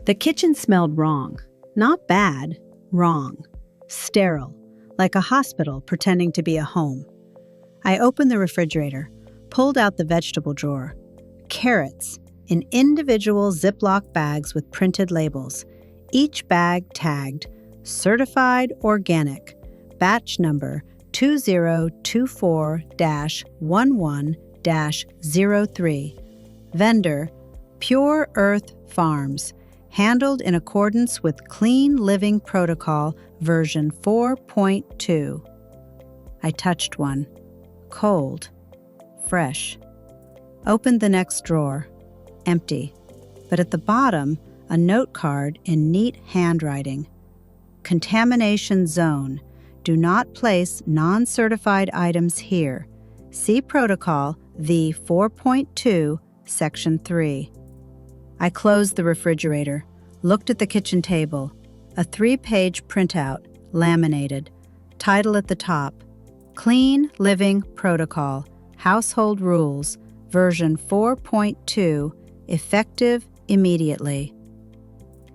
The kitchen smelled wrong. Not bad, wrong. Sterile, like a hospital pretending to be a home. I opened the refrigerator, pulled out the vegetable drawer. Carrots in individual Ziploc bags with printed labels, each bag tagged Certified Organic, batch number 2024-11-03. Vendor, Pure Earth Farms, handled in accordance with Clean Living Protocol version 4.2. I touched one. Cold. Fresh. Opened the next drawer. Empty. But at the bottom, a note card in neat handwriting. Contamination zone. Do not place non-certified items here. See Protocol V 4.2, Section 3. I closed the refrigerator, looked at the kitchen table, a 3-page printout, laminated, title at the top, Clean Living Protocol, Household Rules, version 4.2, effective immediately.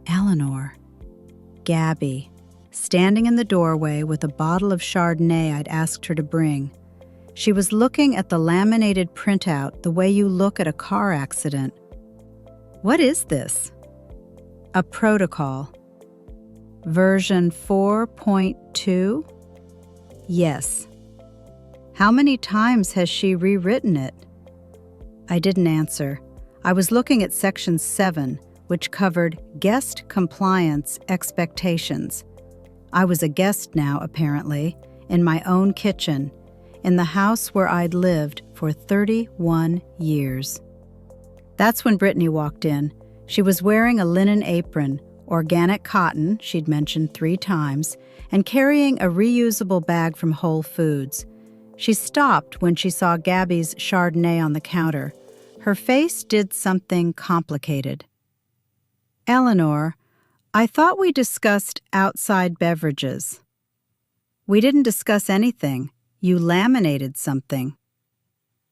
Eleanor. Gabby, standing in the doorway with a bottle of Chardonnay I'd asked her to bring. She was looking at the laminated printout the way you look at a car accident. What is this? A protocol. Version 4.2? Yes. How many times has she rewritten it? I didn't answer. I was looking at Section 7, which covered guest compliance expectations. I was a guest now, apparently, in my own kitchen, in the house where I'd lived for 31 years. That's when Brittany walked in. She was wearing a linen apron, organic cotton, she'd mentioned 3 times, and carrying a reusable bag from Whole Foods. She stopped when she saw Gabby's Chardonnay on the counter. Her face did something complicated. Eleanor, I thought we discussed outside beverages. We didn't discuss anything. You laminated something.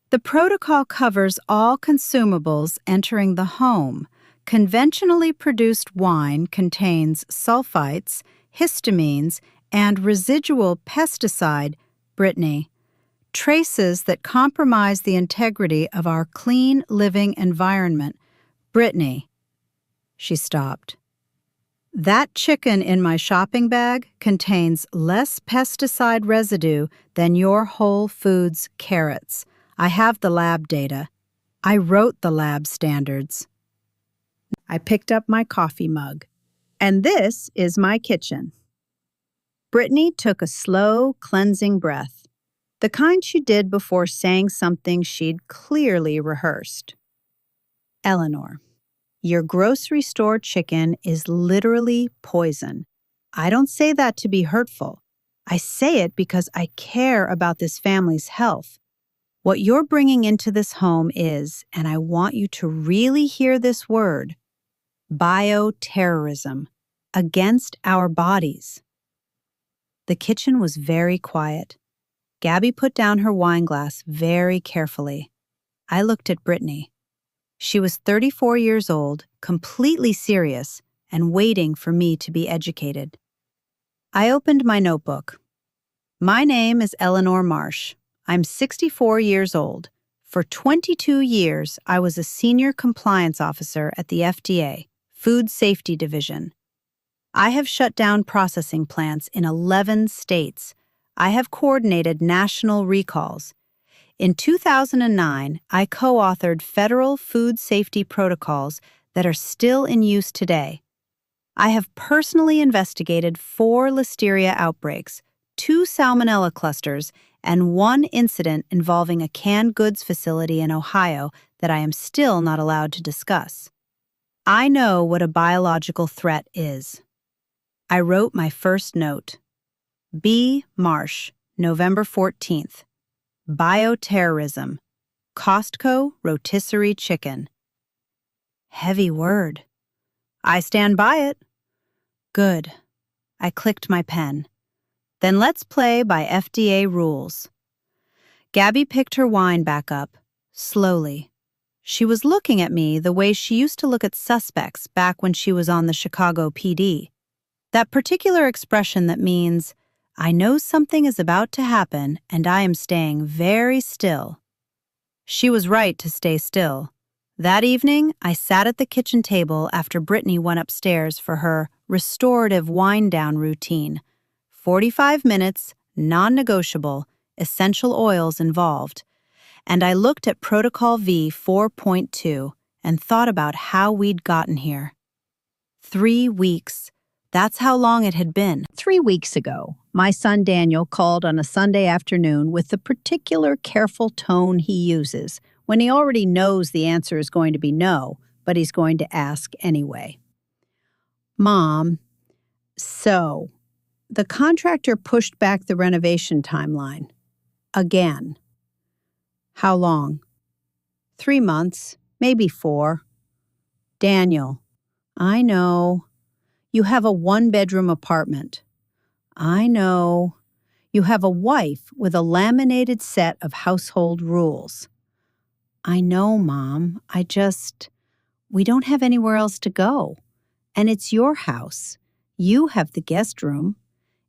The protocol covers all consumables entering the home. Conventionally produced wine contains sulfites, histamines, and residual pesticide, Brittany, traces that compromise the integrity of our clean living environment. Brittany. She stopped. That chicken in my shopping bag contains less pesticide residue than your Whole Foods carrots. I have the lab data. I wrote the lab standards. I picked up my coffee mug. And this is my kitchen. Brittany took a slow, cleansing breath, the kind she did before saying something she'd clearly rehearsed. Eleanor, your grocery store chicken is literally poison. I don't say that to be hurtful. I say it because I care about this family's health. What you're bringing into this home is, and I want you to really hear this word, bioterrorism, against our bodies. The kitchen was very quiet. Gabby put down her wine glass very carefully. I looked at Brittany. She was 34 years old, completely serious, and waiting for me to be educated. I opened my notebook. My name is Eleanor Marsh. I'm 64 years old. For 22 years, I was a senior compliance officer at the FDA, Food Safety Division. I have shut down processing plants in 11 states. I have coordinated national recalls. In 2009, I co-authored federal food safety protocols that are still in use today. I have personally investigated 4 listeria outbreaks, 2 salmonella clusters, and 1 incident involving a canned goods facility in Ohio that I am still not allowed to discuss. I know what a biological threat is. I wrote my first note. B. Marsh, November 14th. Bioterrorism. Costco rotisserie chicken. Heavy word. I stand by it. Good. I clicked my pen. Then let's play by FDA rules. Gabby picked her wine back up, slowly. She was looking at me the way she used to look at suspects back when she was on the Chicago PD. That particular expression that means, I know something is about to happen and I am staying very still. She was right to stay still. That evening, I sat at the kitchen table after Brittany went upstairs for her restorative wind-down routine. 45 minutes, non-negotiable, essential oils involved. And I looked at Protocol V 4.2 and thought about how we'd gotten here. 3 weeks. That's how long it had been. 3 weeks ago, my son Daniel called on a Sunday afternoon with the particular careful tone he uses when he already knows the answer is going to be no, but he's going to ask anyway. Mom, so the contractor pushed back the renovation timeline. Again. How long? 3 months, maybe 4. Daniel, I know. You have a 1-bedroom apartment. I know. You have a wife with a laminated set of household rules. I know, Mom. We don't have anywhere else to go. And it's your house. You have the guest room.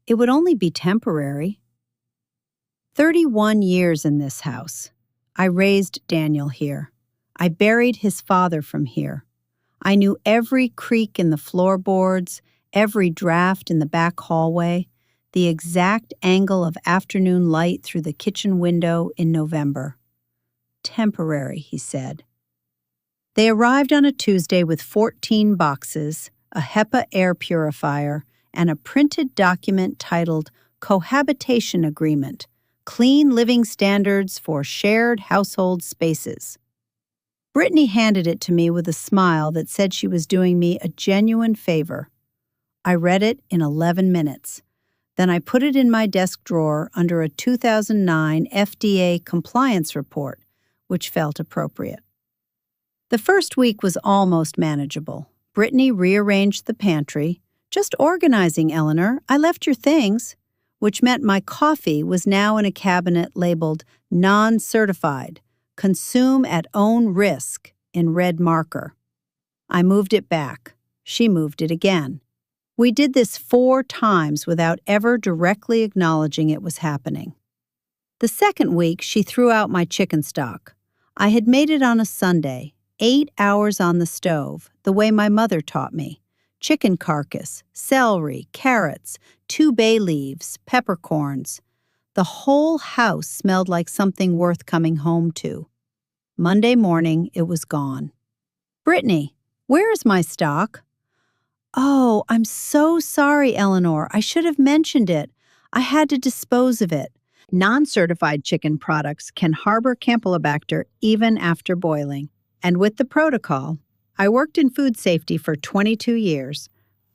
It would only be temporary. 31 years in this house. I raised Daniel here. I buried his father from here. I knew every creak in the floorboards, every draft in the back hallway, the exact angle of afternoon light through the kitchen window in November. Temporary, he said. They arrived on a Tuesday with 14 boxes, a HEPA air purifier, and a printed document titled Cohabitation Agreement, Clean Living Standards for Shared Household Spaces. Brittany handed it to me with a smile that said she was doing me a genuine favor. I read it in 11 minutes. Then I put it in my desk drawer under a 2009 FDA compliance report, which felt appropriate. The first week was almost manageable. Brittany rearranged the pantry. Just organizing, Eleanor. I left your things, which meant my coffee was now in a cabinet labeled non-certified. Consume at own risk in red marker. I moved it back. She moved it again. We did this 4 times without ever directly acknowledging it was happening. The second week, she threw out my chicken stock. I had made it on a Sunday, 8 hours on the stove, the way my mother taught me. Chicken carcass, celery, carrots, 2 bay leaves, peppercorns. The whole house smelled like something worth coming home to. Monday morning, it was gone. Brittany, where is my stock? Oh, I'm so sorry, Eleanor. I should have mentioned it. I had to dispose of it. Non-certified chicken products can harbor Campylobacter even after boiling. And with the protocol, I worked in food safety for 22 years.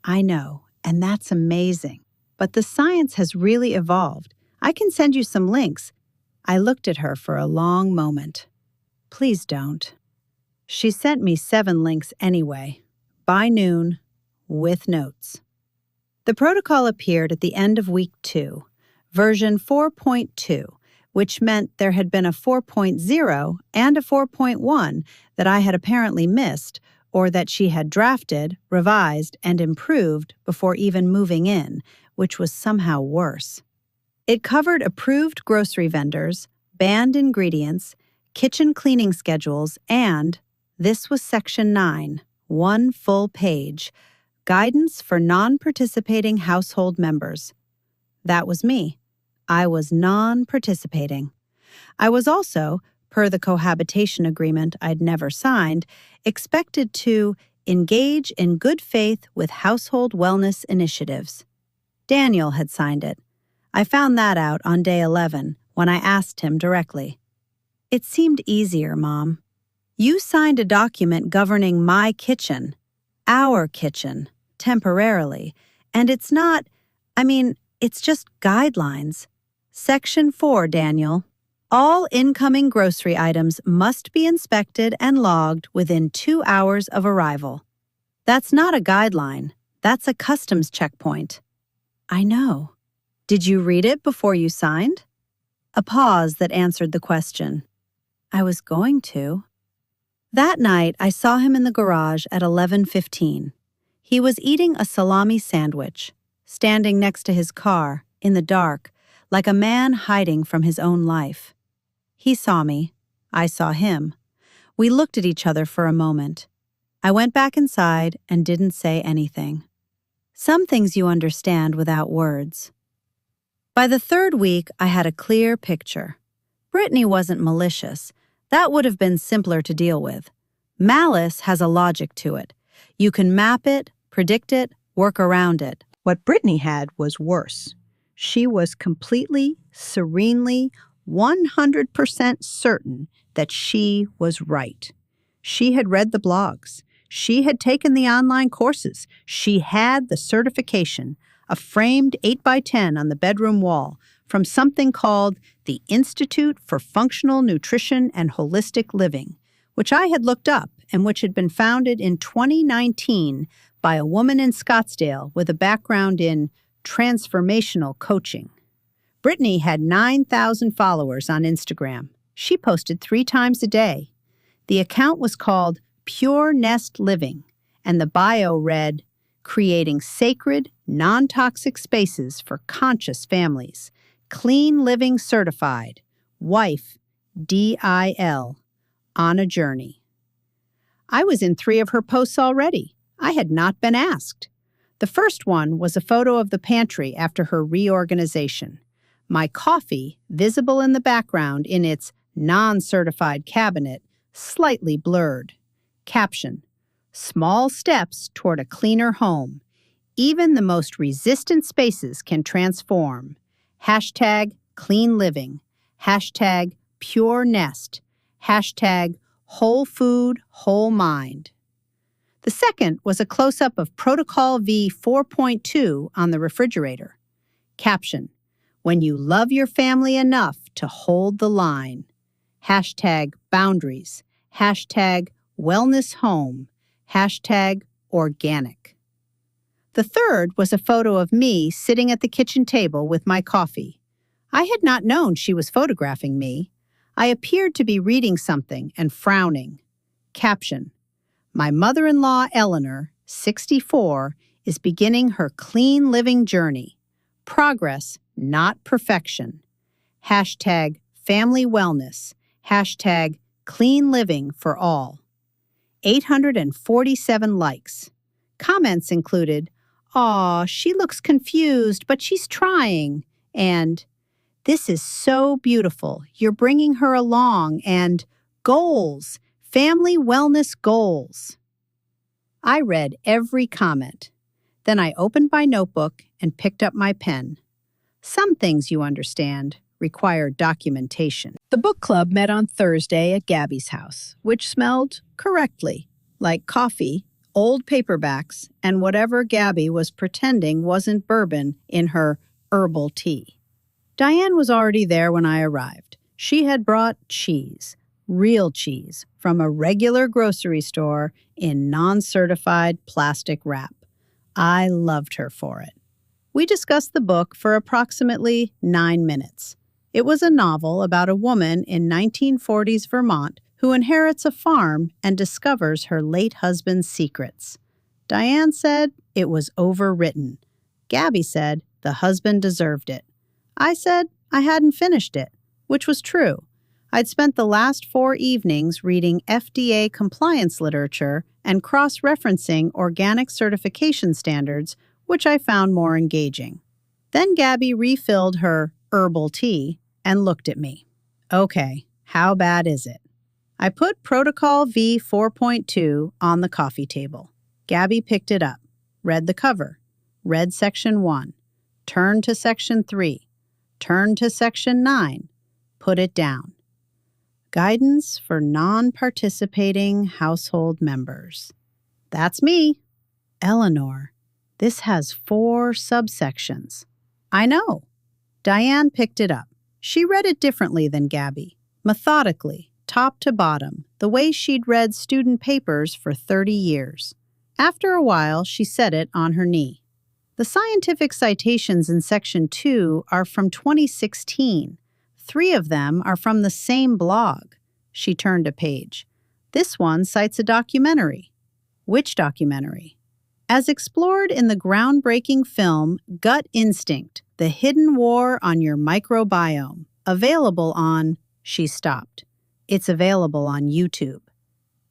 I know, and that's amazing. But the science has really evolved. I can send you some links. I looked at her for a long moment. Please don't. She sent me 7 links anyway, by noon, with notes. The protocol appeared at the end of week 2, version 4.2, which meant there had been a 4.0 and a 4.1 that I had apparently missed, or that she had drafted, revised, and improved before even moving in, which was somehow worse. It covered approved grocery vendors, banned ingredients, kitchen cleaning schedules, and, this was Section 9, 1 full page, guidance for non-participating household members. That was me. I was non-participating. I was also, per the cohabitation agreement I'd never signed, expected to engage in good faith with household wellness initiatives. Daniel had signed it. I found that out on day 11 when I asked him directly. It seemed easier, Mom. You signed a document governing my kitchen, our kitchen, temporarily, and it's it's just guidelines. Section 4, Daniel. All incoming grocery items must be inspected and logged within 2 hours of arrival. That's not a guideline. That's a customs checkpoint. I know. Did you read it before you signed? A pause that answered the question. I was going to. That night, I saw him in the garage at 11:15. He was eating a salami sandwich, standing next to his car, in the dark, like a man hiding from his own life. He saw me. I saw him. We looked at each other for a moment. I went back inside and didn't say anything. Some things you understand without words. By the third week, I had a clear picture. Brittany wasn't malicious. That would have been simpler to deal with. Malice has a logic to it. You can map it, predict it, work around it. What Brittany had was worse. She was completely, serenely, 100% certain that she was right. She had read the blogs. She had taken the online courses. She had the certification, a framed 8x10 on the bedroom wall from something called the Institute for Functional Nutrition and Holistic Living, which I had looked up and which had been founded in 2019 by a woman in Scottsdale with a background in transformational coaching. Brittany had 9,000 followers on Instagram. She posted 3 times a day. The account was called Pure Nest Living, and the bio read, "Creating sacred, non-toxic spaces for conscious families. Clean Living Certified. Wife, DIL. On a journey." I was in 3 of her posts already. I had not been asked. The first one was a photo of the pantry after her reorganization. My coffee, visible in the background in its non-certified cabinet, slightly blurred. Caption: "Small steps toward a cleaner home. Even the most resistant spaces can transform. Hashtag clean living. Hashtag pure nest. Hashtag whole food, whole mind." The second was a close-up of Protocol V 4.2 on the refrigerator. Caption: "When you love your family enough to hold the line." Hashtag boundaries. Hashtag wellness home. Hashtag organic. The third was a photo of me sitting at the kitchen table with my coffee. I had not known she was photographing me. I appeared to be reading something and frowning. Caption: "My mother-in-law, Eleanor, 64, is beginning her clean living journey. Progress, not perfection. Hashtag family wellness. Hashtag clean living for all." 847 likes. Comments included, "Aw, she looks confused, but she's trying," and "This is so beautiful, you're bringing her along," and "Goals, family wellness goals." I read every comment. Then I opened my notebook and picked up my pen. Some things, you understand, require documentation. The book club met on Thursday at Gabby's house, which smelled correctly, like coffee, old paperbacks, and whatever Gabby was pretending wasn't bourbon in her herbal tea. Diane was already there when I arrived. She had brought cheese, real cheese, from a regular grocery store in non-certified plastic wrap. I loved her for it. We discussed the book for approximately 9 minutes. It was a novel about a woman in 1940s Vermont who inherits a farm and discovers her late husband's secrets. Diane said it was overwritten. Gabby said the husband deserved it. I said I hadn't finished it, which was true. I'd spent the last 4 evenings reading FDA compliance literature and cross-referencing organic certification standards, which I found more engaging. Then Gabby refilled her herbal tea and looked at me. "Okay, how bad is it?" I put Protocol V 4.2 on the coffee table. Gabby picked it up, read the cover, read Section 1, turned to Section 3, turned to Section 9, put it down. Guidance for non-participating household members. That's me. "Eleanor, this has 4 subsections." "I know." Diane picked it up. She read it differently than Gabby, methodically, top to bottom, the way she'd read student papers for 30 years. After a while, she set it on her knee. The scientific citations in Section 2 are from 2016. 3 of them are from the same blog. She turned a page. This one cites a documentary. Which documentary? As explored in the groundbreaking film Gut Instinct, The Hidden War on Your Microbiome, available on... She stopped. It's available on YouTube.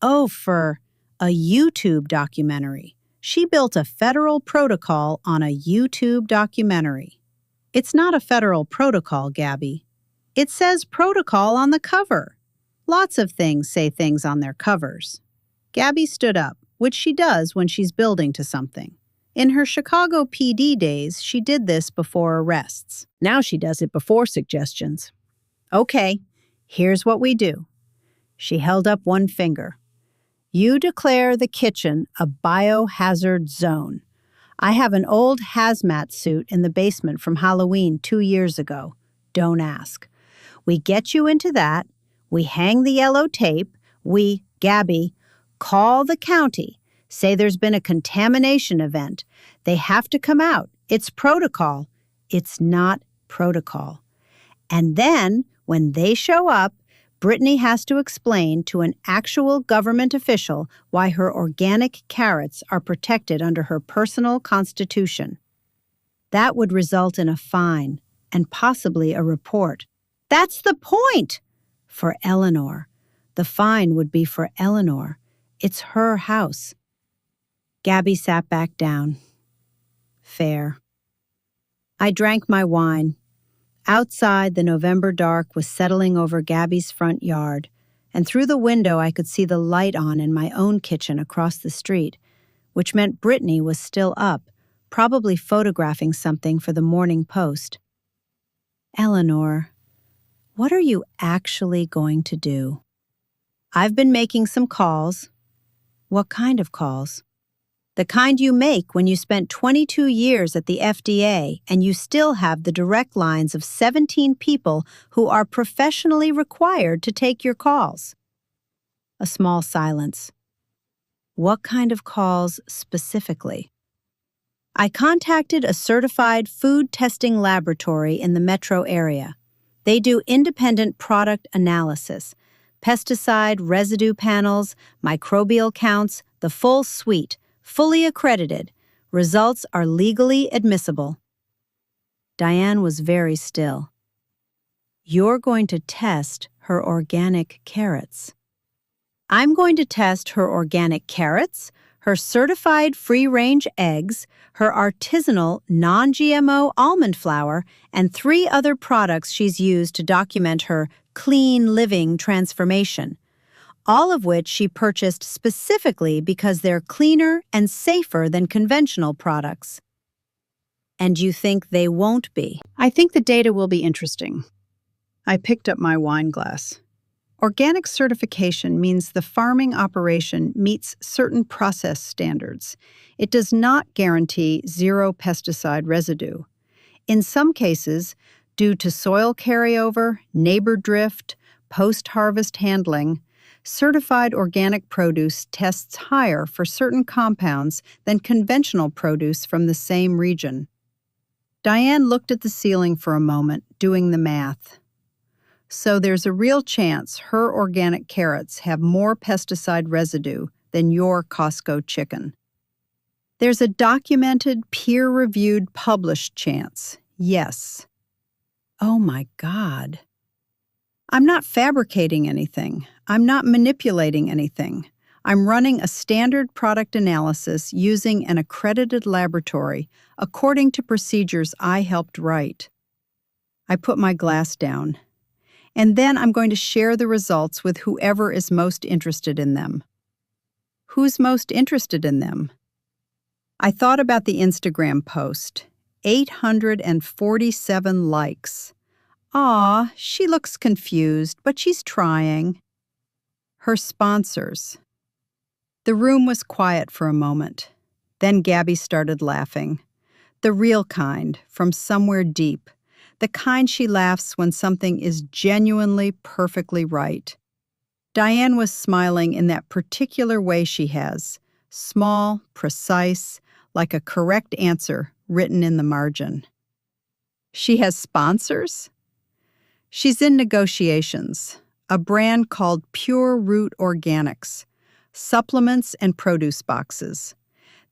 Oh, for a YouTube documentary. She built a federal protocol on a YouTube documentary. It's not a federal protocol, Gabby. It says protocol on the cover. Lots of things say things on their covers. Gabby stood up, which she does when she's building to something. In her Chicago PD days, she did this before arrests. Now she does it before suggestions. Okay, here's what we do. She held up one finger. You declare the kitchen a biohazard zone. I have an old hazmat suit in the basement from Halloween 2 years ago. Don't ask. We get you into that. We hang the yellow tape. We, Gabby, call the county. Say there's been a contamination event. They have to come out. It's protocol. It's not protocol. And then, when they show up, Brittany has to explain to an actual government official why her organic carrots are protected under her personal constitution. That would result in a fine and possibly a report. That's the point! For Eleanor. The fine would be for Eleanor. It's her house. Gabby sat back down. Fair. I drank my wine. Outside, the November dark was settling over Gabby's front yard, and through the window I could see the light on in my own kitchen across the street, which meant Brittany was still up, probably photographing something for the Morning Post. Eleanor, what are you actually going to do? I've been making some calls. What kind of calls? The kind you make when you spent 22 years at the FDA and you still have the direct lines of 17 people who are professionally required to take your calls. A small silence. What kind of calls specifically? I contacted a certified food testing laboratory in the metro area. They do independent product analysis, pesticide residue panels, microbial counts, the full suite. Fully accredited. Results are legally admissible. Diane was very still. You're going to test her organic carrots. I'm going to test her organic carrots, her certified free-range eggs, her artisanal non-GMO almond flour, and 3 other products she's used to document her clean living transformation. All of which she purchased specifically because they're cleaner and safer than conventional products. And you think they won't be? I think the data will be interesting. I picked up my wine glass. Organic certification means the farming operation meets certain process standards. It does not guarantee zero pesticide residue. In some cases, due to soil carryover, neighbor drift, post-harvest handling, certified organic produce tests higher for certain compounds than conventional produce from the same region. Diane looked at the ceiling for a moment, doing the math. So there's a real chance her organic carrots have more pesticide residue than your Costco chicken. There's a documented, peer-reviewed, published chance, yes. Oh my God. I'm not fabricating anything. I'm not manipulating anything. I'm running a standard product analysis using an accredited laboratory according to procedures I helped write. I put my glass down. And then I'm going to share the results with whoever is most interested in them. Who's most interested in them? I thought about the Instagram post. 847 likes. Aw, she looks confused, but she's trying. Her sponsors. The room was quiet for a moment. Then Gabby started laughing. The real kind, from somewhere deep. The kind she laughs when something is genuinely perfectly right. Diane was smiling in that particular way she has. Small, precise, like a correct answer written in the margin. She has sponsors? She's in negotiations. a brand called Pure Root Organics, supplements and produce boxes.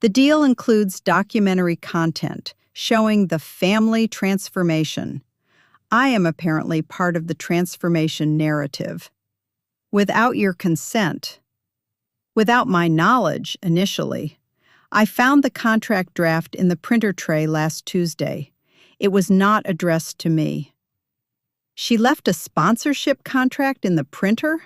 The deal includes documentary content showing the family transformation. I am apparently part of the transformation narrative. Without your consent, without my knowledge initially, I found the contract draft in the printer tray last Tuesday. It was not addressed to me. She left a sponsorship contract in the printer?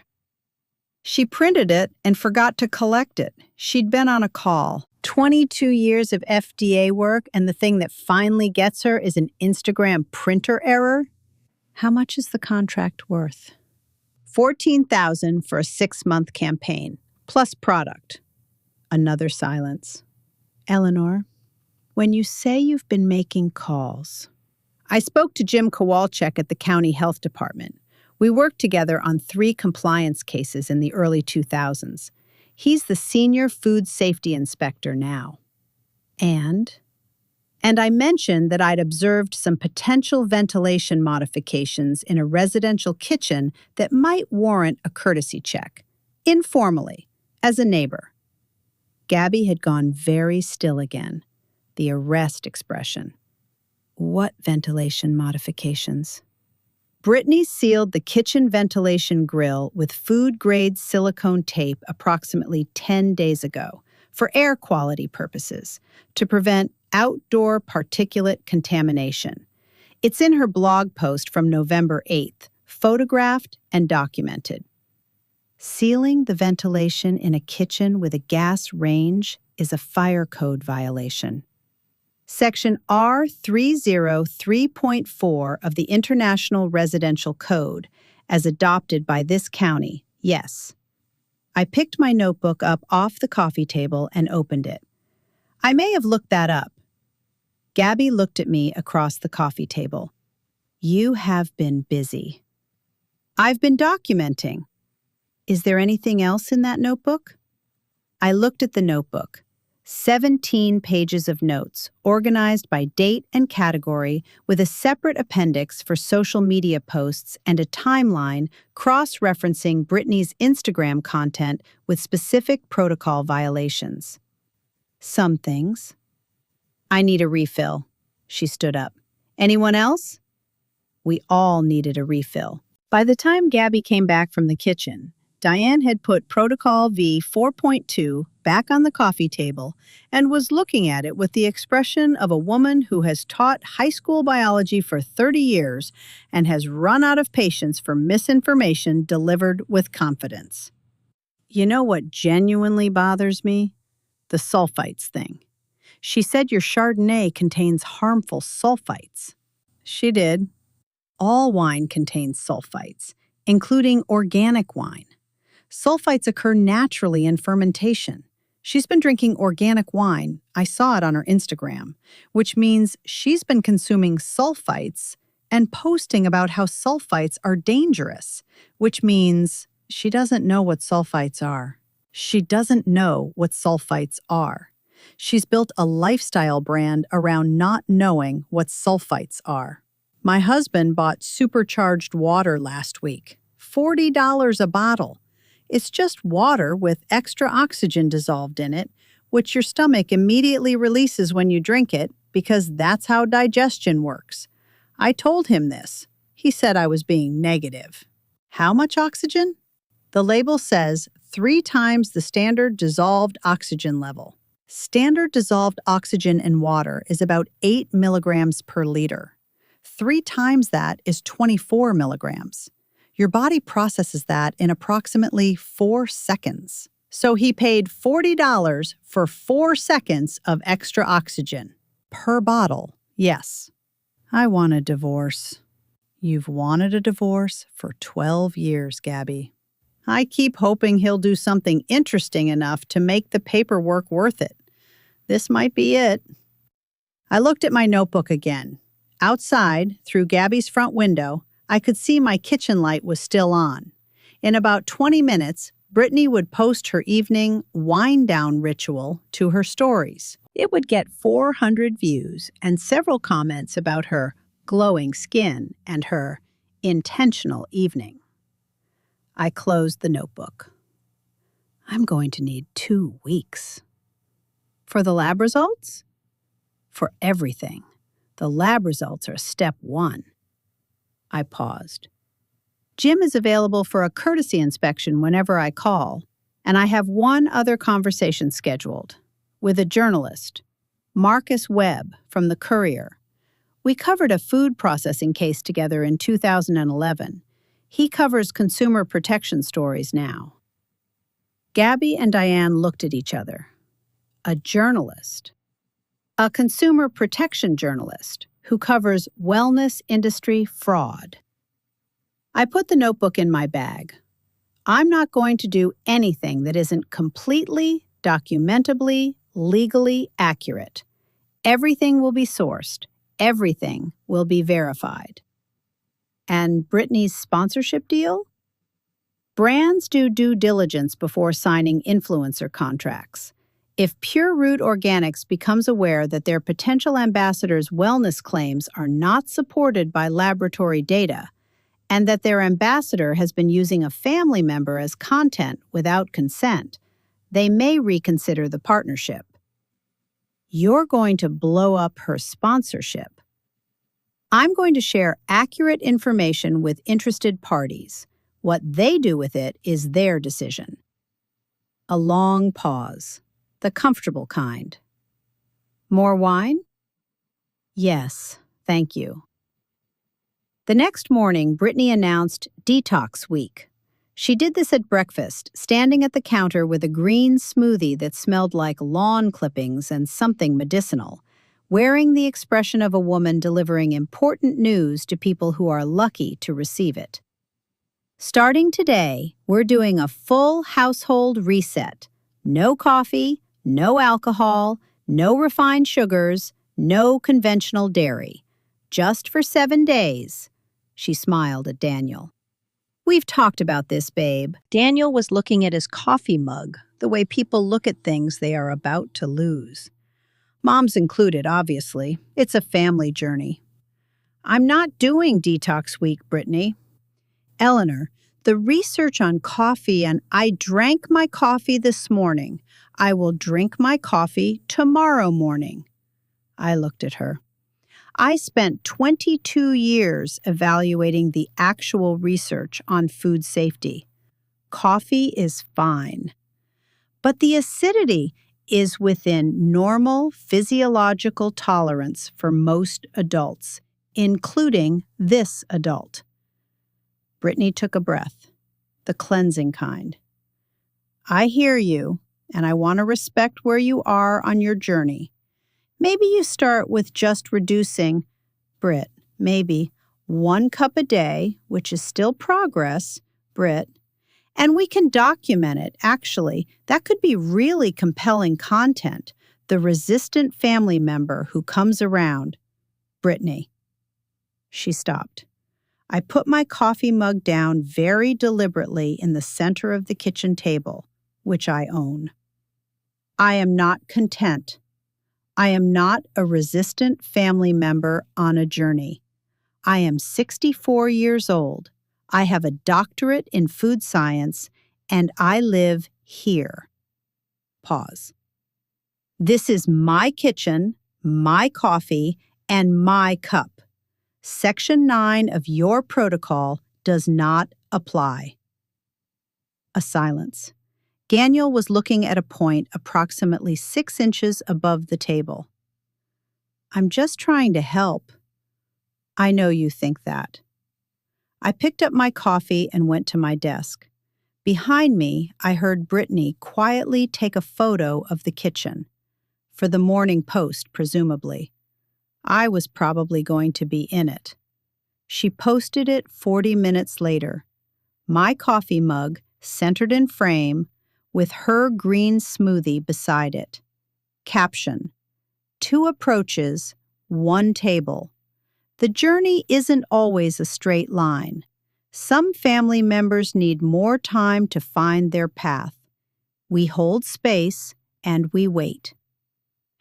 She printed it and forgot to collect it. She'd been on a call. 22 years of FDA work, and the thing that finally gets her is an Instagram printer error? How much is the contract worth? $14,000 for a 6-month campaign, plus product. Another silence. Eleanor, when you say you've been making calls, I spoke to Jim Kowalczyk at the county health department. We worked together on 3 compliance cases in the early 2000s. He's the senior food safety inspector now. And I mentioned that I'd observed some potential ventilation modifications in a residential kitchen that might warrant a courtesy check, informally, as a neighbor. Gabby had gone very still again, the arrest expression. What ventilation modifications? Brittany sealed the kitchen ventilation grill with food-grade silicone tape approximately 10 days ago for air quality purposes to prevent outdoor particulate contamination. It's in her blog post from November 8th, photographed and documented. Sealing the ventilation in a kitchen with a gas range is a fire code violation. Section R303.4 of the International Residential Code, as adopted by this county, yes. I picked my notebook up off the coffee table and opened it. I may have looked that up. Gabby looked at me across the coffee table. You have been busy. I've been documenting. Is there anything else in that notebook? I looked at the notebook. 17 pages of notes, organized by date and category, with a separate appendix for social media posts and a timeline cross-referencing Brittany's Instagram content with specific protocol violations. Some things. I need a refill. She stood up. Anyone else? We all needed a refill. By the time Gabby came back from the kitchen, Diane had put Protocol V 4.2 back on the coffee table and was looking at it with the expression of a woman who has taught high school biology for 30 years and has run out of patience for misinformation delivered with confidence. You know what genuinely bothers me? The sulfites thing. She said your Chardonnay contains harmful sulfites. She did. All wine contains sulfites, including organic wine. Sulfites occur naturally in fermentation. She's been drinking organic wine. I saw it on her Instagram, which means she's been consuming sulfites and posting about how sulfites are dangerous, which means she doesn't know what sulfites are. She doesn't know what sulfites are. She's built a lifestyle brand around not knowing what sulfites are. My husband bought supercharged water last week, $40 a bottle. It's just water with extra oxygen dissolved in it, which your stomach immediately releases when you drink it because that's how digestion works. I told him this. He said I was being negative. How much oxygen? The label says 3 times the standard dissolved oxygen level. Standard dissolved oxygen in water is about 8 milligrams per liter. 3 times that is 24 milligrams. Your body processes that in approximately 4 seconds. So he paid $40 for 4 seconds of extra oxygen. Per bottle, yes. I want a divorce. You've wanted a divorce for 12 years, Gabby. I keep hoping he'll do something interesting enough to make the paperwork worth it. This might be it. I looked at my notebook again. Outside, through Gabby's front window, I could see my kitchen light was still on. In about 20 minutes, Brittany would post her evening wind-down ritual to her stories. It would get 400 views and several comments about her glowing skin and her intentional evening. I closed the notebook. I'm going to need 2 weeks. For the lab results? For everything. The lab results are step 1. I paused. Jim is available for a courtesy inspection whenever I call, and I have one other conversation scheduled with a journalist, Marcus Webb from the Courier. We covered a food processing case together in 2011. He covers consumer protection stories now. Gabby and Diane looked at each other. A journalist. A consumer protection journalist who covers wellness industry fraud. I put the notebook in my bag. I'm not going to do anything that isn't completely, documentably, legally accurate. Everything will be sourced. Everything will be verified. And Brittany's sponsorship deal? Brands do due diligence before signing influencer contracts. If Pure Root Organics becomes aware that their potential ambassadors' wellness claims are not supported by laboratory data, and that their ambassador has been using a family member as content without consent, they may reconsider the partnership. You're going to blow up her sponsorship. I'm going to share accurate information with interested parties. What they do with it is their decision. A long pause, the comfortable kind. More wine? Yes, thank you. The next morning, Brittany announced Detox Week. She did this at breakfast, standing at the counter with a green smoothie that smelled like lawn clippings and something medicinal, wearing the expression of a woman delivering important news to people who are lucky to receive it. Starting today, we're doing a full household reset. No coffee, no alcohol, no refined sugars, no conventional dairy. Just for 7 days. She smiled at Daniel. We've talked about this, babe. Daniel was looking at his coffee mug, the way people look at things they are about to lose. Mom's included, obviously. It's a family journey. I'm not doing Detox Week, Brittany. Eleanor, the research on coffee, and I drank my coffee this morning. I will drink my coffee tomorrow morning. I looked at her. I spent 22 years evaluating the actual research on food safety. Coffee is fine. But the acidity is within normal physiological tolerance for most adults, including this adult. Brittany took a breath, the cleansing kind. I hear you, and I want to respect where you are on your journey. Maybe you start with just reducing, Britt, maybe 1 cup a day, which is still progress, Britt, and we can document it, actually. That could be really compelling content. The resistant family member who comes around. Brittany. She stopped. I put my coffee mug down very deliberately in the center of the kitchen table, which I own. I am not content. I am not a resistant family member on a journey. I am 64 years old. I have a doctorate in food science, and I live here. Pause. This is my kitchen, my coffee, and my cup. Section 9 of your protocol does not apply. A silence. Daniel was looking at a point approximately 6 inches above the table. I'm just trying to help. I know you think that. I picked up my coffee and went to my desk. Behind me, I heard Brittany quietly take a photo of the kitchen. For the Morning Post, presumably. I was probably going to be in it. She posted it 40 minutes later. My coffee mug, centered in frame, with her green smoothie beside it. Caption: 2 approaches, 1 table. The journey isn't always a straight line. Some family members need more time to find their path. We hold space and we wait.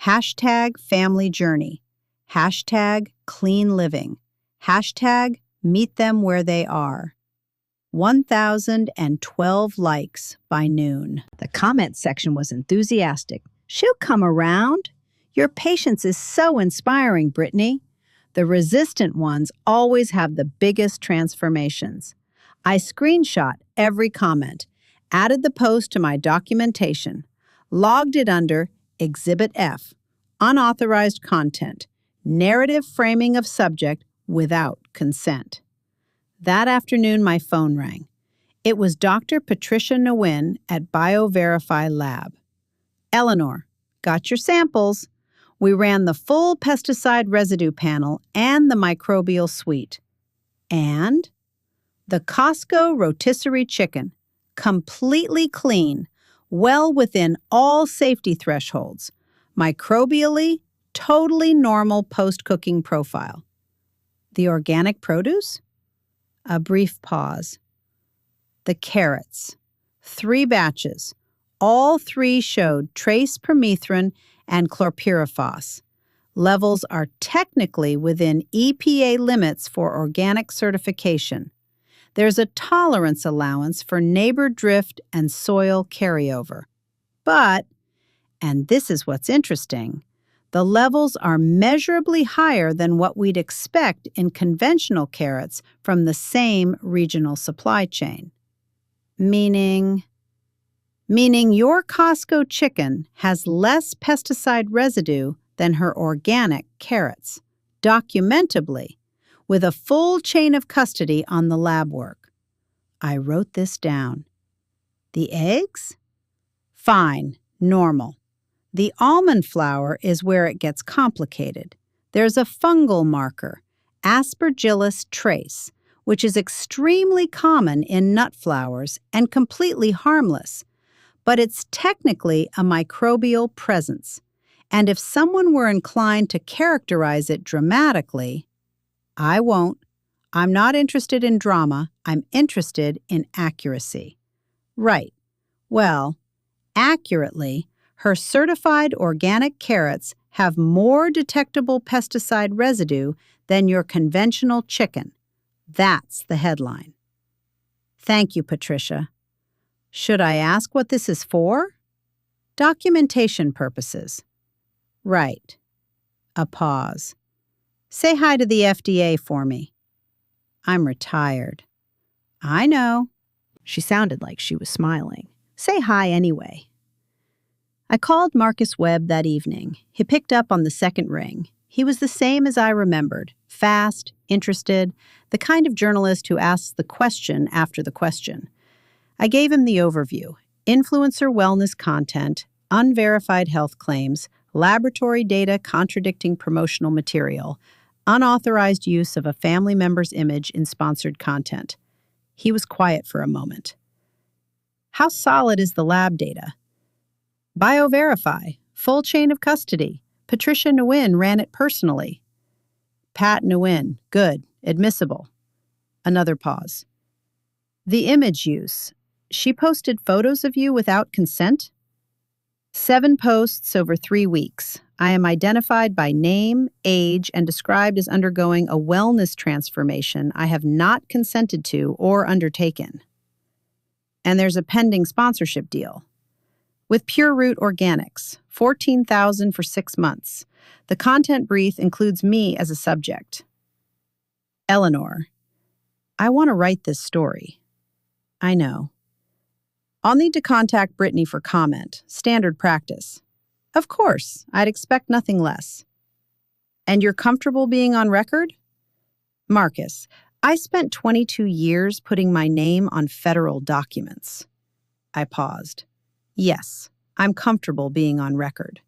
Hashtag family journey. Hashtag clean living. Hashtag meet them where they are. 1,012 likes by noon. The comment section was enthusiastic. She'll come around. Your patience is so inspiring, Brittany. The resistant ones always have the biggest transformations. I screenshot every comment, added the post to my documentation, logged it under Exhibit F, unauthorized content, narrative framing of subject without consent. That afternoon, my phone rang. It was Dr. Patricia Nguyen at Bioverify Lab. Eleanor, got your samples. We ran the full pesticide residue panel and the microbial suite. And the Costco rotisserie chicken, completely clean, well within all safety thresholds, microbially, totally normal post-cooking profile. The organic produce? A brief pause. The carrots. 3 batches. All 3 showed trace permethrin and chlorpyrifos. Levels are technically within EPA limits for organic certification. There's a tolerance allowance for neighbor drift and soil carryover. But, and this is what's interesting, the levels are measurably higher than what we'd expect in conventional carrots from the same regional supply chain. Meaning your Costco chicken has less pesticide residue than her organic carrots, documentably, with a full chain of custody on the lab work. I wrote this down. The eggs? Fine, normal. The almond flour is where it gets complicated. There's a fungal marker, Aspergillus trace, which is extremely common in nut flours and completely harmless, but it's technically a microbial presence. And if someone were inclined to characterize it dramatically, I won't. I'm not interested in drama. I'm interested in accuracy. Right. Well, accurately, her certified organic carrots have more detectable pesticide residue than your conventional chicken. That's the headline. Thank you, Patricia. Should I ask what this is for? Documentation purposes. Right. A pause. Say hi to the FDA for me. I'm retired. I know. She sounded like she was smiling. Say hi anyway. I called Marcus Webb that evening. He picked up on the second ring. He was the same as I remembered, fast, interested, the kind of journalist who asks the question after the question. I gave him the overview: influencer wellness content, unverified health claims, laboratory data contradicting promotional material, unauthorized use of a family member's image in sponsored content. He was quiet for a moment. How solid is the lab data? Bioverify, full chain of custody. Patricia Nguyen ran it personally. Pat Nguyen, good, admissible. Another pause. The image use. She posted photos of you without consent? 7 posts over 3 weeks. I am identified by name, age, and described as undergoing a wellness transformation I have not consented to or undertaken. And there's a pending sponsorship deal. With Pure Root Organics, $14,000 for 6 months. The content brief includes me as a subject. Eleanor, I want to write this story. I know. I'll need to contact Brittany for comment, standard practice. Of course, I'd expect nothing less. And you're comfortable being on record? Marcus, I spent 22 years putting my name on federal documents. I paused. Yes, I'm comfortable being on record.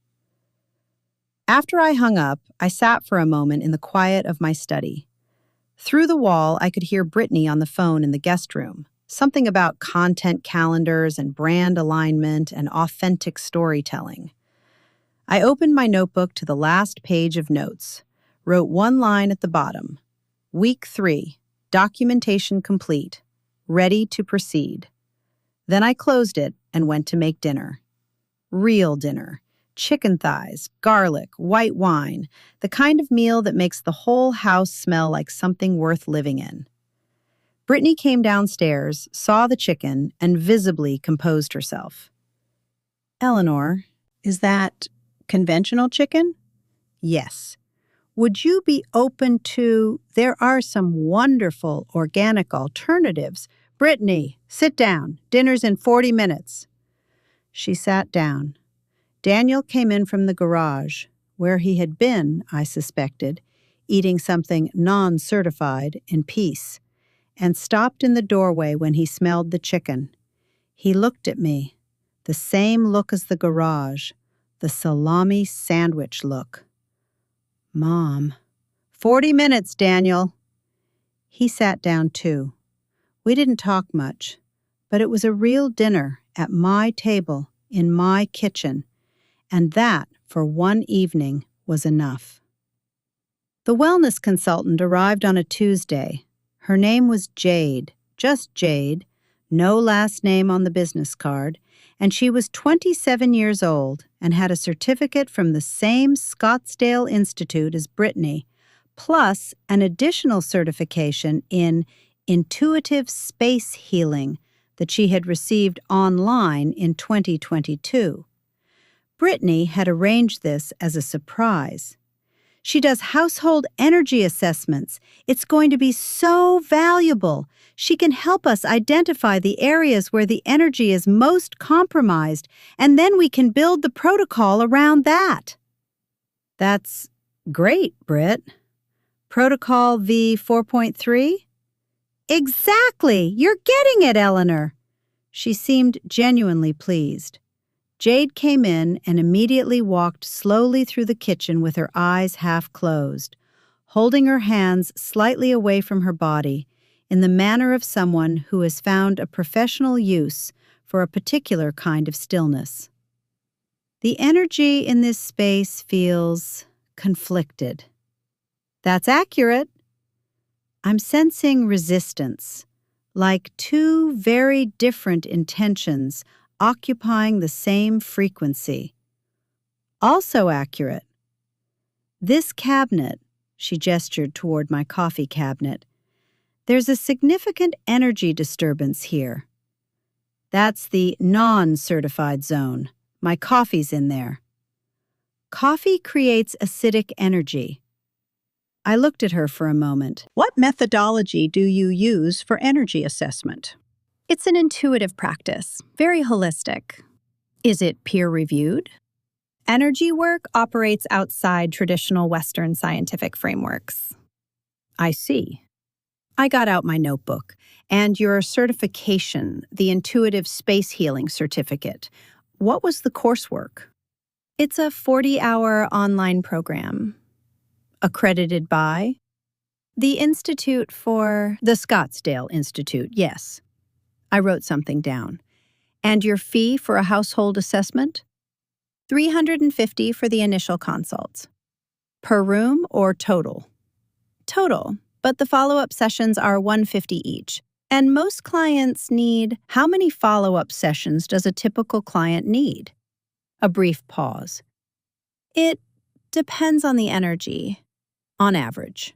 After I hung up, I sat for a moment in the quiet of my study. Through the wall, I could hear Brittany on the phone in the guest room, something about content calendars and brand alignment and authentic storytelling. I opened my notebook to the last page of notes, wrote one line at the bottom. Week 3, documentation complete, ready to proceed. Then I closed it and went to make dinner. Real dinner. Chicken thighs, garlic, white wine, the kind of meal that makes the whole house smell like something worth living in. Brittany came downstairs, saw the chicken, and visibly composed herself. Eleanor, is that conventional chicken? Yes. Would you be open to... There are some wonderful organic alternatives. Brittany, sit down. Dinner's in 40 minutes. She sat down. Daniel came in from the garage, where he had been, I suspected, eating something non-certified in peace, and stopped in the doorway when he smelled the chicken. He looked at me, the same look as the garage, the salami sandwich look. Mom. 40 minutes, Daniel. He sat down too. We didn't talk much, but it was a real dinner at my table in my kitchen, and that, for one evening, was enough. The wellness consultant arrived on a Tuesday. Her name was Jade, just Jade, no last name on the business card, and she was 27 years old and had a certificate from the same Scottsdale Institute as Brittany, plus an additional certification in intuitive space healing that she had received online in 2022. Brittany had arranged this as a surprise. She does household energy assessments. It's going to be so valuable. She can help us identify the areas where the energy is most compromised, and then we can build the protocol around that. That's great, Britt. Protocol V 4.3? Exactly! You're getting it, Eleanor. She seemed genuinely pleased. Jade came in and immediately walked slowly through the kitchen with her eyes half closed, holding her hands slightly away from her body in the manner of someone who has found a professional use for a particular kind of stillness. The energy in this space feels conflicted. That's accurate. I'm sensing resistance, like two very different intentions occupying the same frequency. Also accurate. This cabinet, she gestured toward my coffee cabinet, there's a significant energy disturbance here. That's the non-certified zone. My coffee's in there. Coffee creates acidic energy. I looked at her for a moment. What methodology do you use for energy assessment? It's an intuitive practice, very holistic. Is it peer-reviewed? Energy work operates outside traditional Western scientific frameworks. I see. I got out my notebook. And your certification, the Intuitive Space Healing Certificate. What was the coursework? It's a 40-hour online program. Accredited by? The Institute for... The Scottsdale Institute, yes. I wrote something down. And your fee for a household assessment? $350 for the initial consult. Per room or total? Total, but the follow-up sessions are $150 each. And most clients need... How many follow-up sessions does a typical client need? A brief pause. It depends on the energy. On average.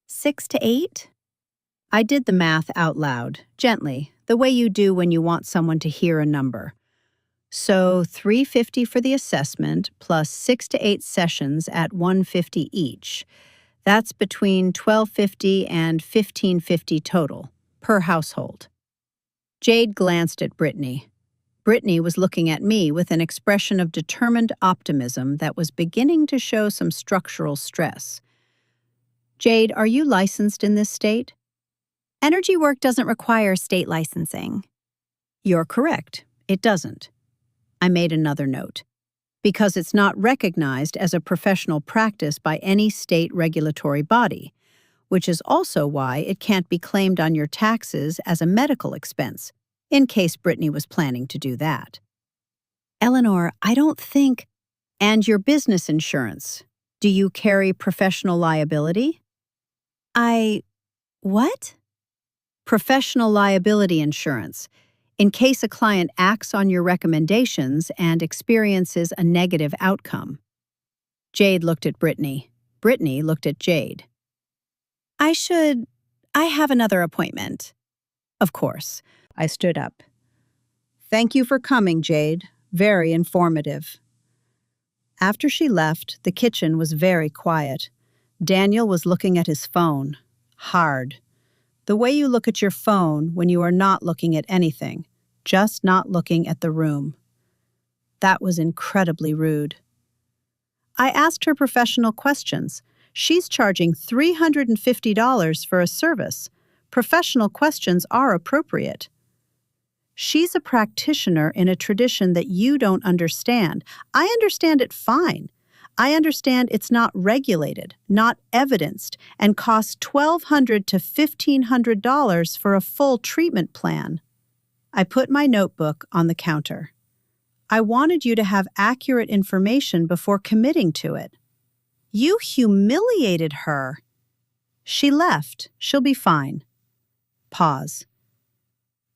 6 to 8? I did the math out loud, gently, the way you do when you want someone to hear a number. So $350 for the assessment plus 6 to 8 sessions at $150 each. That's between $1,250 and $1,550 total, per household. Jade glanced at Brittany. Brittany was looking at me with an expression of determined optimism that was beginning to show some structural stress. Jade, are you licensed in this state? Energy work doesn't require state licensing. You're correct. It doesn't. I made another note. Because it's not recognized as a professional practice by any state regulatory body, which is also why it can't be claimed on your taxes as a medical expense, in case Brittany was planning to do that. Eleanor, I don't think... And your business insurance. Do you carry professional liability? What? Professional liability insurance, in case a client acts on your recommendations and experiences a negative outcome. Jade looked at Brittany. Brittany looked at Jade. I should I have another appointment. Of course. I stood up. Thank you for coming, Jade. Very informative. After she left, the kitchen was very quiet. Daniel was looking at his phone. Hard. The way you look at your phone when you are not looking at anything, just not looking at the room. That was incredibly rude. I asked her professional questions. She's charging $350 for a service. Professional questions are appropriate. She's a practitioner in a tradition that you don't understand. I understand it fine. I understand it's not regulated, not evidenced, and costs $1,200 to $1,500 for a full treatment plan. I put my notebook on the counter. I wanted you to have accurate information before committing to it. You humiliated her. She left. She'll be fine. Pause.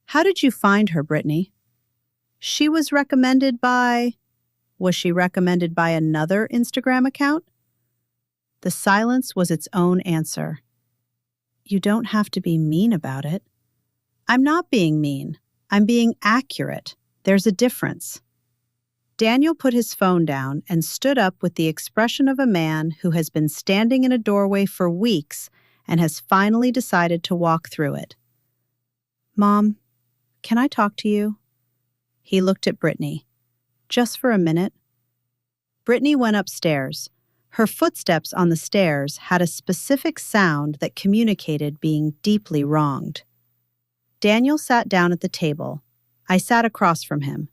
How did you find her, Brittany? She was recommended by... Was she recommended by another Instagram account? The silence was its own answer. You don't have to be mean about it. I'm not being mean. I'm being accurate. There's a difference. Daniel put his phone down and stood up with the expression of a man who has been standing in a doorway for weeks and has finally decided to walk through it. Mom, can I talk to you? He looked at Brittany. Just for a minute. Brittany went upstairs. Her footsteps on the stairs had a specific sound that communicated being deeply wronged. Daniel sat down at the table. I sat across from him.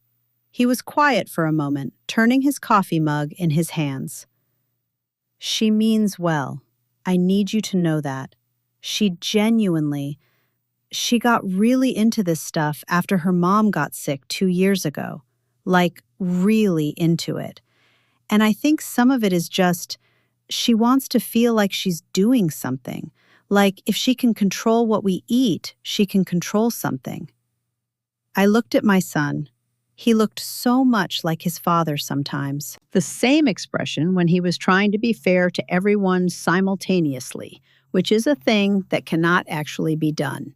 He was quiet for a moment, turning his coffee mug in his hands. She means well. I need you to know that. She got really into this stuff after her mom got sick 2 years ago. Like, really into it. And I think some of it is just, she wants to feel like she's doing something. Like, if she can control what we eat, she can control something. I looked at my son. He looked so much like his father sometimes. The same expression when he was trying to be fair to everyone simultaneously, which is a thing that cannot actually be done.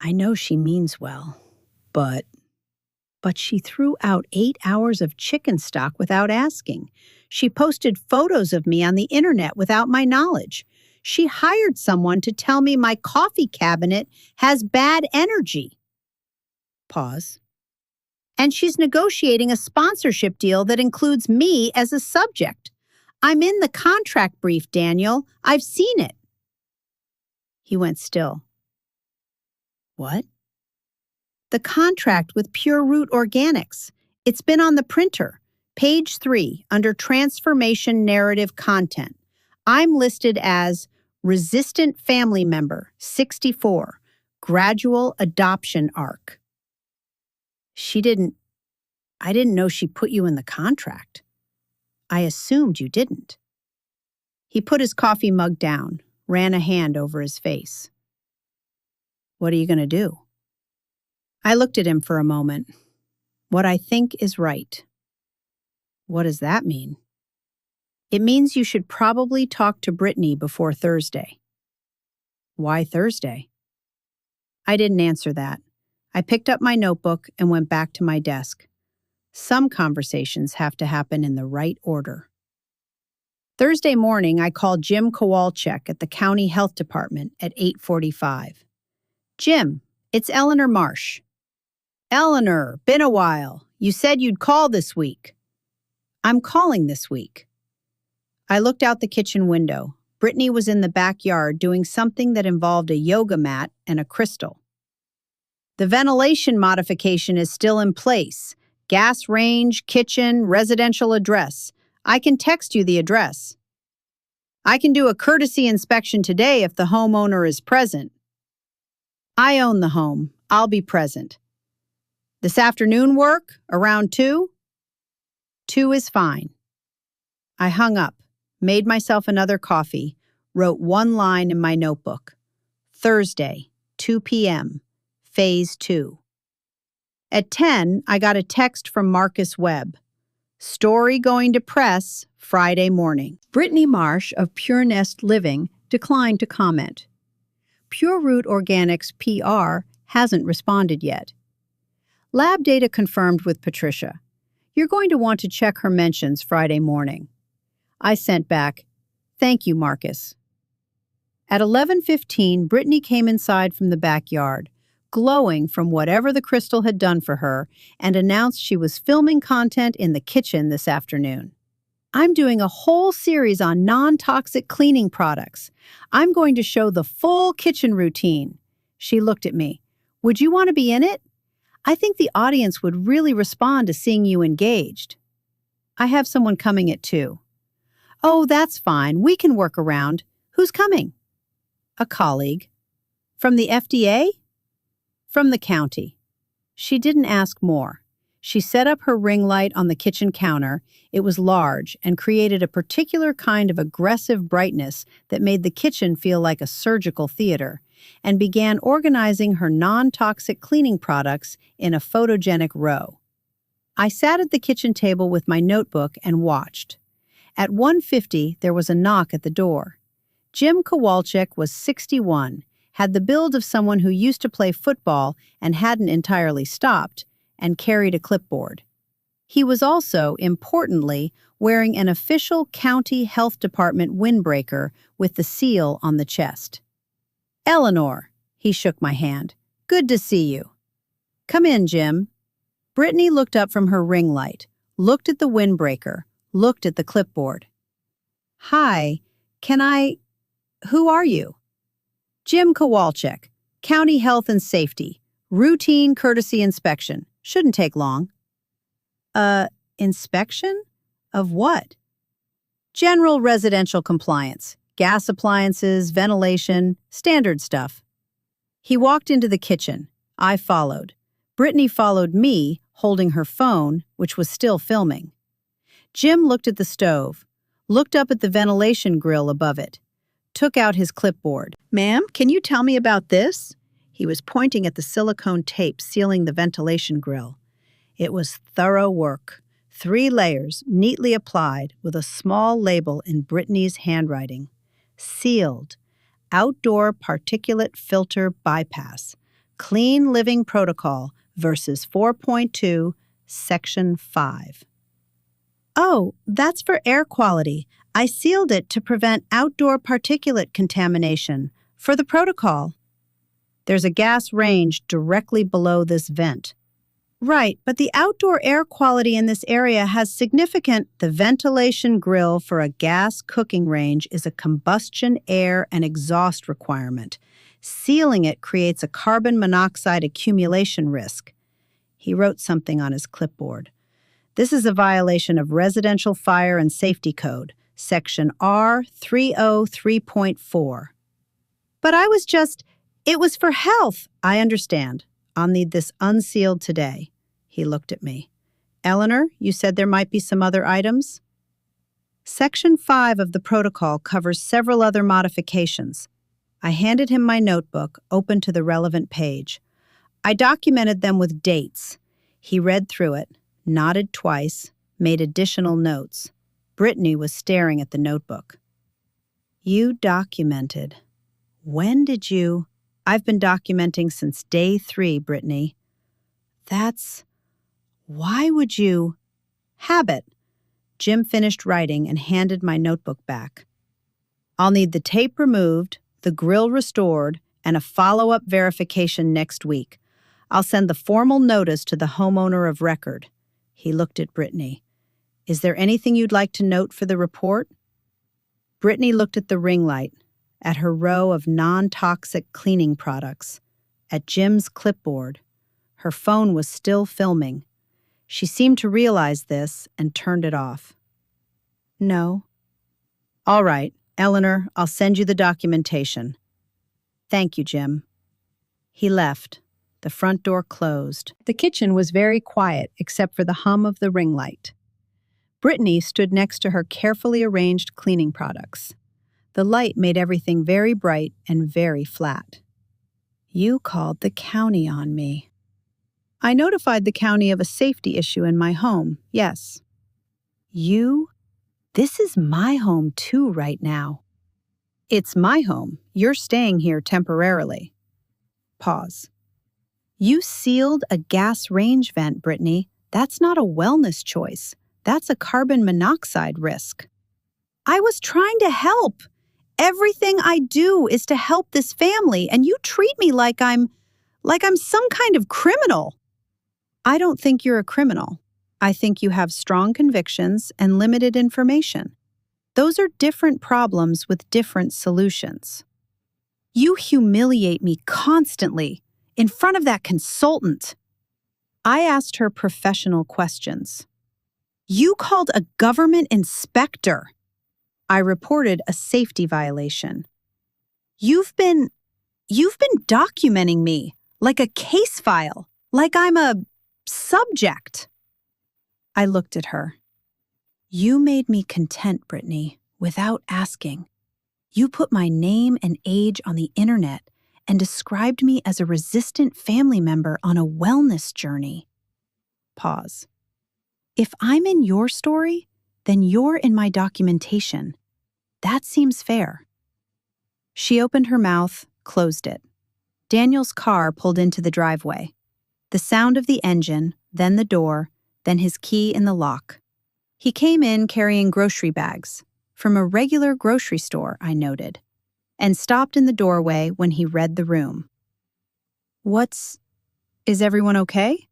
I know she means well, but she threw out 8 hours of chicken stock without asking. She posted photos of me on the internet without my knowledge. She hired someone to tell me my coffee cabinet has bad energy. Pause. And she's negotiating a sponsorship deal that includes me as a subject. I'm in the contract brief, Daniel. I've seen it. He went still. What? The contract with Pure Root Organics. It's been on the printer. Page 3, under Transformation Narrative Content. I'm listed as Resistant Family Member, 64, Gradual Adoption Arc. I didn't know she put you in the contract. I assumed you didn't. He put his coffee mug down, ran a hand over his face. What are you going to do? I looked at him for a moment. What I think is right. What does that mean? It means you should probably talk to Brittany before Thursday. Why Thursday? I didn't answer that. I picked up my notebook and went back to my desk. Some conversations have to happen in the right order. Thursday morning, I called Jim Kowalczyk at the county health department at 8:45. Jim, it's Eleanor Marsh. Eleanor, been a while. You said you'd call this week. I'm calling this week. I looked out the kitchen window. Brittany was in the backyard doing something that involved a yoga mat and a crystal. The ventilation modification is still in place. Gas range, kitchen, residential address. I can text you the address. I can do a courtesy inspection today if the homeowner is present. I own the home. I'll be present. This afternoon work? Around 2? 2 is fine. I hung up, made myself another coffee, wrote one line in my notebook. Thursday, 2 p.m., Phase 2. At 10, I got a text from Marcus Webb. Story going to press Friday morning. Brittany Marsh of Pure Nest Living declined to comment. Pure Root Organics PR hasn't responded yet. Lab data confirmed with Patricia. You're going to want to check her mentions Friday morning. I sent back, thank you, Marcus. At 11:15, Brittany came inside from the backyard, glowing from whatever the crystal had done for her, and announced she was filming content in the kitchen this afternoon. I'm doing a whole series on non-toxic cleaning products. I'm going to show the full kitchen routine. She looked at me. Would you want to be in it? I think the audience would really respond to seeing you engaged. I have someone coming at 2. Oh, that's fine. We can work around. Who's coming? A colleague. From the FDA? From the county. She didn't ask more. She set up her ring light on the kitchen counter. It was large and created a particular kind of aggressive brightness that made the kitchen feel like a surgical theater, and began organizing her non-toxic cleaning products in a photogenic row. I sat at the kitchen table with my notebook and watched. At 1:50, there was a knock at the door. Jim Kowalczyk was 61, had the build of someone who used to play football and hadn't entirely stopped, and carried a clipboard. He was also, importantly, wearing an official county health department windbreaker with the seal on the chest. Eleanor, he shook my hand. Good to see you. Come in, Jim. Brittany looked up from her ring light, looked at the windbreaker, looked at the clipboard. Hi, who are you? Jim Kowalczyk, County Health and Safety, routine courtesy inspection. Shouldn't take long. Inspection? Of what? General residential compliance, gas appliances, ventilation, standard stuff. He walked into the kitchen. I followed. Brittany followed me, holding her phone, which was still filming. Jim looked at the stove, looked up at the ventilation grill above it, took out his clipboard. Ma'am, can you tell me about this? He was pointing at the silicone tape sealing the ventilation grill. It was thorough work. 3 layers, neatly applied, with a small label in Brittany's handwriting. Sealed. Outdoor particulate filter bypass. Clean living protocol versus 4.2, section 5. Oh, that's for air quality. I sealed it to prevent outdoor particulate contamination. For the protocol. There's a gas range directly below this vent. Right, but the outdoor air quality in this area has significant. The ventilation grill for a gas cooking range is a combustion air and exhaust requirement. Sealing it creates a carbon monoxide accumulation risk. He wrote something on his clipboard. This is a violation of Residential Fire and Safety Code, Section R303.4. But it was for health. I understand. I'll need this unsealed today. He looked at me. Eleanor, you said there might be some other items? Section 5 of the protocol covers several other modifications. I handed him my notebook, open to the relevant page. I documented them with dates. He read through it, nodded twice, made additional notes. Brittany was staring at the notebook. You documented. When did you? I've been documenting since day 3, Brittany. Why would you? Habit. Jim finished writing and handed my notebook back. I'll need the tape removed, the grill restored, and a follow-up verification next week. I'll send the formal notice to the homeowner of record. He looked at Brittany. Is there anything you'd like to note for the report? Brittany looked at the ring light, at her row of non-toxic cleaning products, at Jim's clipboard. Her phone was still filming. She seemed to realize this and turned it off. No. All right, Eleanor, I'll send you the documentation. Thank you, Jim. He left. The front door closed. The kitchen was very quiet except for the hum of the ring light. Brittany stood next to her carefully arranged cleaning products. The light made everything very bright and very flat. You called the county on me. I notified the county of a safety issue in my home, yes. You? This is my home too right now. It's my home. You're staying here temporarily. Pause. You sealed a gas range vent, Brittany. That's not a wellness choice. That's a carbon monoxide risk. I was trying to help. Everything I do is to help this family, and you treat me like I'm some kind of criminal. I don't think you're a criminal. I think you have strong convictions and limited information. Those are different problems with different solutions. You humiliate me constantly in front of that consultant. I asked her professional questions. You called a government inspector. I reported a safety violation. You've been documenting me like a case file, like I'm a subject. I looked at her. You made me content, Brittany, without asking. You put my name and age on the internet and described me as a resistant family member on a wellness journey. Pause. If I'm in your story, then you're in my documentation. That seems fair. She opened her mouth, closed it. Daniel's car pulled into the driveway. The sound of the engine, then the door, then his key in the lock. He came in carrying grocery bags, from a regular grocery store, I noted, and stopped in the doorway when he read the room. Is everyone okay?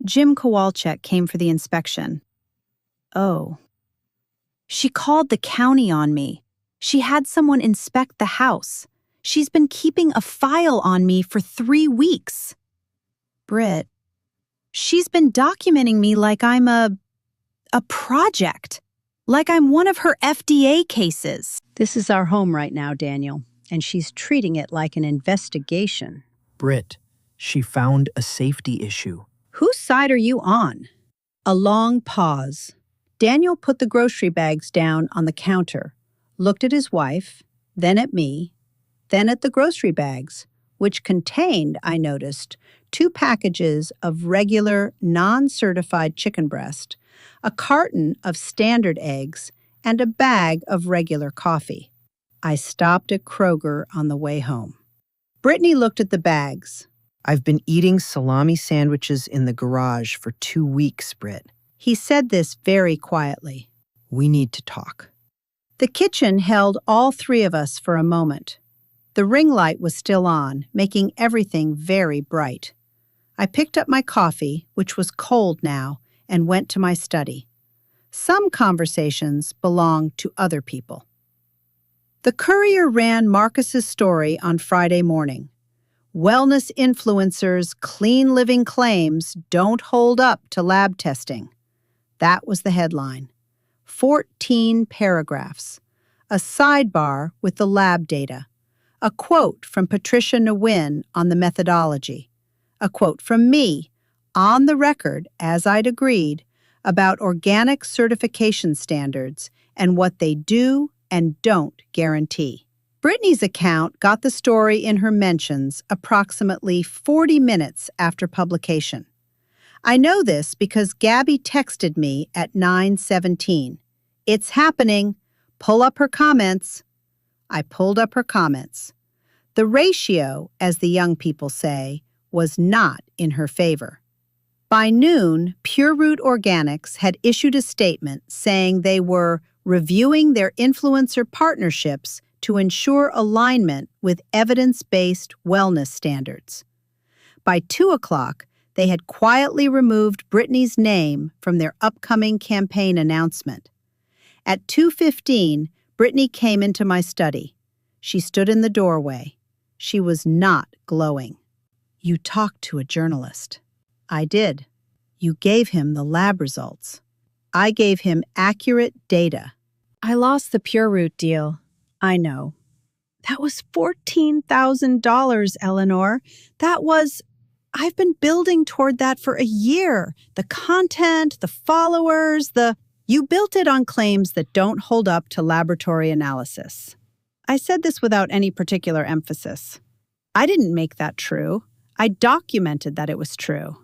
Jim Kowalczyk came for the inspection. Oh. She called the county on me. She had someone inspect the house. She's been keeping a file on me for 3 weeks. Britt, she's been documenting me like I'm a project, like I'm one of her FDA cases. This is our home right now, Daniel, and she's treating it like an investigation. Britt, she found a safety issue. Whose side are you on? A long pause. Daniel put the grocery bags down on the counter, looked at his wife, then at me, then at the grocery bags, which contained, I noticed, 2 packages of regular, non-certified chicken breast, a carton of standard eggs, and a bag of regular coffee. I stopped at Kroger on the way home. Brittany looked at the bags. I've been eating salami sandwiches in the garage for 2 weeks, Britt. He said this very quietly. We need to talk. The kitchen held all 3 of us for a moment. The ring light was still on, making everything very bright. I picked up my coffee, which was cold now, and went to my study. Some conversations belong to other people. The Courier ran Marcus's story on Friday morning. Wellness influencers' clean living claims don't hold up to lab testing. That was the headline. 14 paragraphs. A sidebar with the lab data. A quote from Patricia Nguyen on the methodology. A quote from me, on the record, as I'd agreed, about organic certification standards and what they do and don't guarantee. Brittany's account got the story in her mentions approximately 40 minutes after publication. I know this because Gabby texted me at 9:17. It's happening. Pull up her comments. I pulled up her comments. The ratio, as the young people say, was not in her favor. By noon, Pure Root Organics had issued a statement saying they were reviewing their influencer partnerships to ensure alignment with evidence-based wellness standards. By 2 o'clock, they had quietly removed Brittany's name from their upcoming campaign announcement. At 2:15, Brittany came into my study. She stood in the doorway. She was not glowing. You talked to a journalist. I did. You gave him the lab results. I gave him accurate data. I lost the Pure Root deal. I know. That was $14,000, Eleanor. I've been building toward that for a year. The content, the followers, You built it on claims that don't hold up to laboratory analysis. I said this without any particular emphasis. I didn't make that true. I documented that it was true.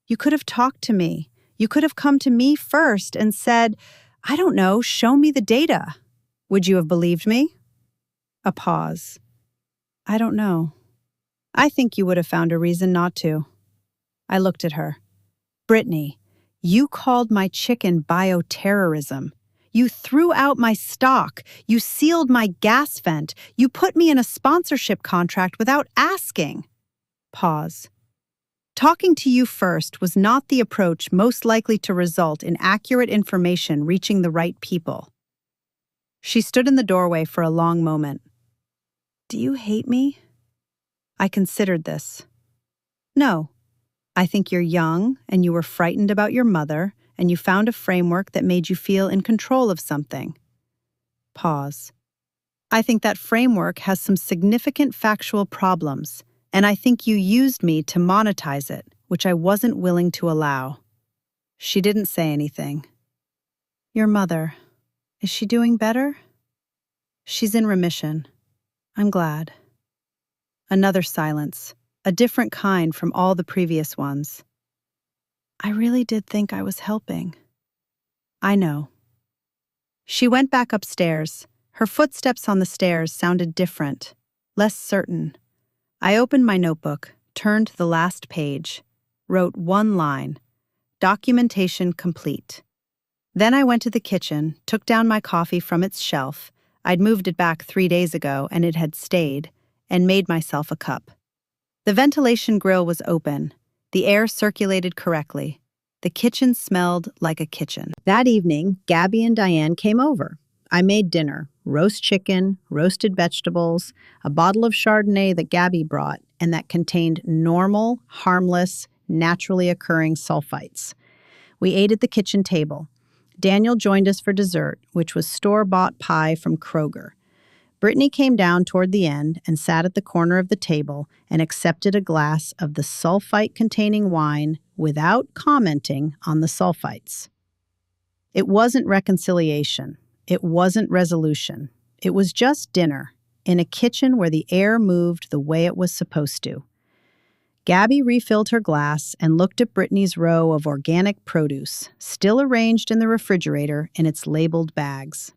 You could have talked to me. You could have come to me first and said, I don't know, show me the data. Would you have believed me? A pause. I don't know. I think you would have found a reason not to. I looked at her. Brittany, you called my chicken bioterrorism. You threw out my stock. You sealed my gas vent. You put me in a sponsorship contract without asking. Pause. Talking to you first was not the approach most likely to result in accurate information reaching the right people. She stood in the doorway for a long moment. Do you hate me? I considered this. No. I think you're young and you were frightened about your mother and you found a framework that made you feel in control of something. Pause. I think that framework has some significant factual problems, and I think you used me to monetize it, which I wasn't willing to allow. She didn't say anything. Your mother, is she doing better? She's in remission. I'm glad. Another silence, a different kind from all the previous ones. I really did think I was helping. I know. She went back upstairs. Her footsteps on the stairs sounded different, less certain. I opened my notebook, turned to the last page, wrote one line, documentation complete. Then I went to the kitchen, took down my coffee from its shelf. I'd moved it back 3 days ago and it had stayed, and made myself a cup. The ventilation grill was open. The air circulated correctly. The kitchen smelled like a kitchen. That evening, Gabby and Diane came over. I made dinner, roast chicken, roasted vegetables, a bottle of Chardonnay that Gabby brought and that contained normal, harmless, naturally occurring sulfites. We ate at the kitchen table. Daniel joined us for dessert, which was store-bought pie from Kroger. Brittany came down toward the end and sat at the corner of the table and accepted a glass of the sulfite-containing wine without commenting on the sulfites. It wasn't reconciliation. It wasn't resolution. It was just dinner, in a kitchen where the air moved the way it was supposed to. Gabby refilled her glass and looked at Brittany's row of organic produce, still arranged in the refrigerator in its labeled bags.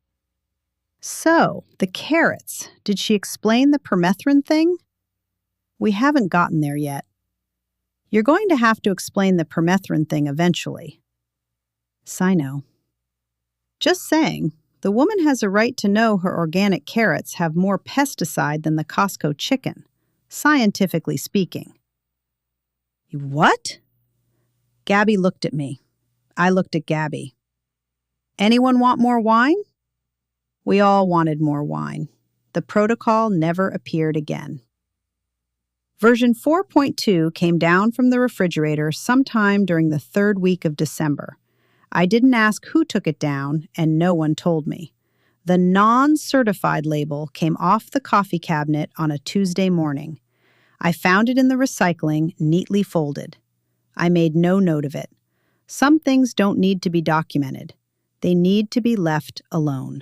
So, the carrots. Did she explain the permethrin thing? We haven't gotten there yet. You're going to have to explain the permethrin thing eventually. Sino. Just saying, the woman has a right to know her organic carrots have more pesticide than the Costco chicken, scientifically speaking. What? Gabby looked at me. I looked at Gabby. Anyone want more wine? We all wanted more wine. The protocol never appeared again. Version 4.2 came down from the refrigerator sometime during the 3rd week of December. I didn't ask who took it down, and no one told me. The non-certified label came off the coffee cabinet on a Tuesday morning. I found it in the recycling, neatly folded. I made no note of it. Some things don't need to be documented. They need to be left alone.